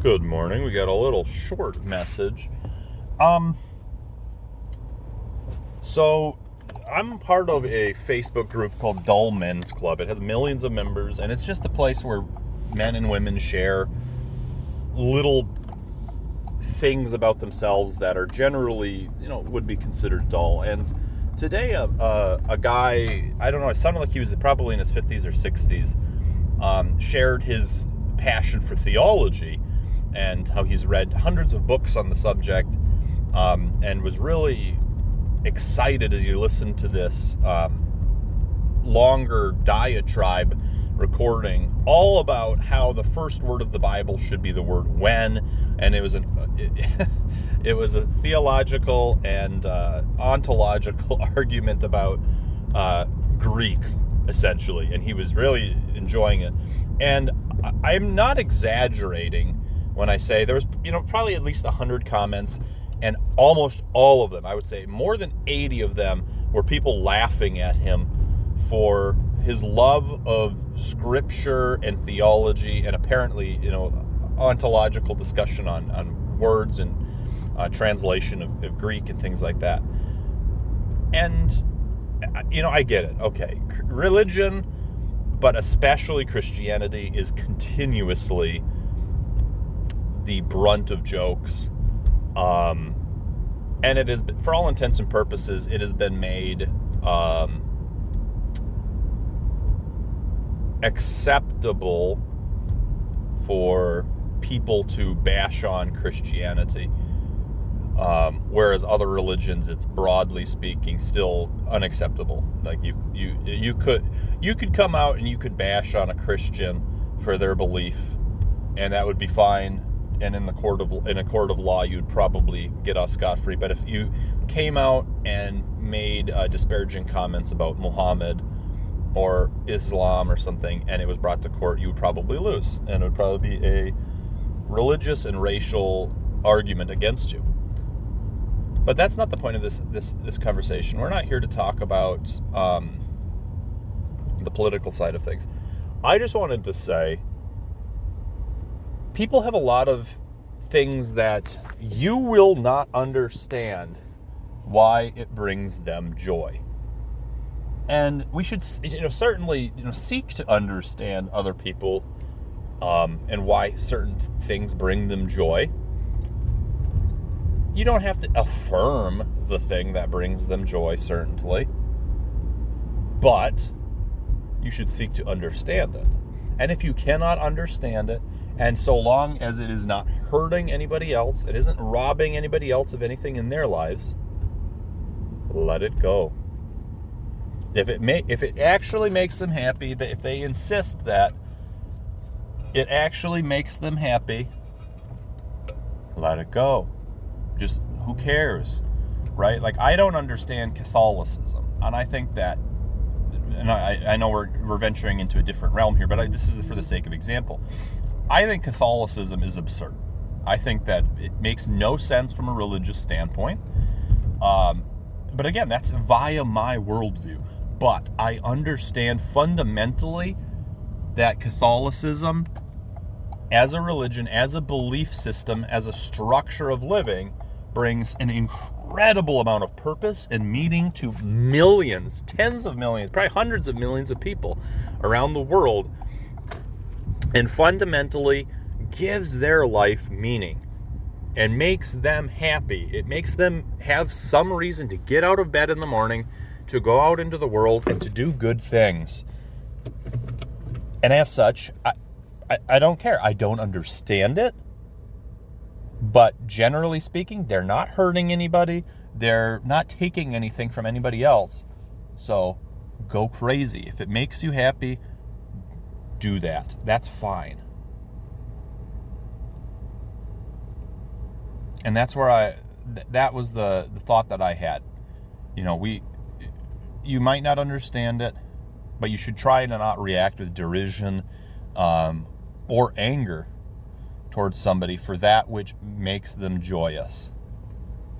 Good morning. We got a little short message. So I'm part of a Facebook group called Dull Men's Club. It has millions of members, and it's just a place where men and women share little things about themselves that are generally, would be considered dull. And today, a guy, I don't know, it sounded like he was probably in his 50s or 60s, shared his passion for theology and how he's read hundreds of books on the subject, and was really excited as you listened to this longer diatribe recording all about how the first word of the Bible should be the word when, and it was a theological and ontological argument about Greek, essentially, and he was really enjoying it. And I'm not exaggerating when I say there was, probably at least 100 comments, and almost all of them, I would say more than 80 of them, were people laughing at him for his love of scripture and theology, and apparently, ontological discussion on words and translation of Greek and things like that. And, I get it. Okay, religion, but especially Christianity, is continuously the brunt of jokes. And it is, for all intents and purposes, it has been made acceptable for people to bash on Christianity, whereas other religions, it's broadly speaking still unacceptable. Like you could come out and you could bash on a Christian for their belief, and that would be fine. And in a court of law, you'd probably get off scot-free. But if you came out and made disparaging comments about Muhammad or Islam or something, and it was brought to court, you would probably lose, and it would probably be a religious and racial argument against you. But that's not the point of this conversation. We're not here to talk about the political side of things. I just wanted to say, people have a lot of things that you will not understand why it brings them joy. And we should, certainly, seek to understand other people and why certain things bring them joy. You don't have to affirm the thing that brings them joy, certainly. But you should seek to understand it. And if you cannot understand it, and so long as it is not hurting anybody else, it isn't robbing anybody else of anything in their lives, let it go. If it actually makes them happy, if they insist that it actually makes them happy, let it go. Just, who cares, right? Like, I don't understand Catholicism, and I think that, and I know we're venturing into a different realm here, but this is for the sake of example. I think Catholicism is absurd. I think that it makes no sense from a religious standpoint. But again, that's via my worldview. But I understand fundamentally that Catholicism, as a religion, as a belief system, as a structure of living, brings an incredible amount of purpose and meaning to millions, tens of millions, probably hundreds of millions of people around the world, and fundamentally gives their life meaning and makes them happy. It makes them have some reason to get out of bed in the morning, to go out into the world, and to do good things. And as such, I don't care. I don't understand it. But generally speaking, they're not hurting anybody. They're not taking anything from anybody else. So go crazy. If it makes you happy, do that. That's fine. And that's where that was the thought that I had. You might not understand it, but you should try to not react with derision or anger towards somebody for that which makes them joyous.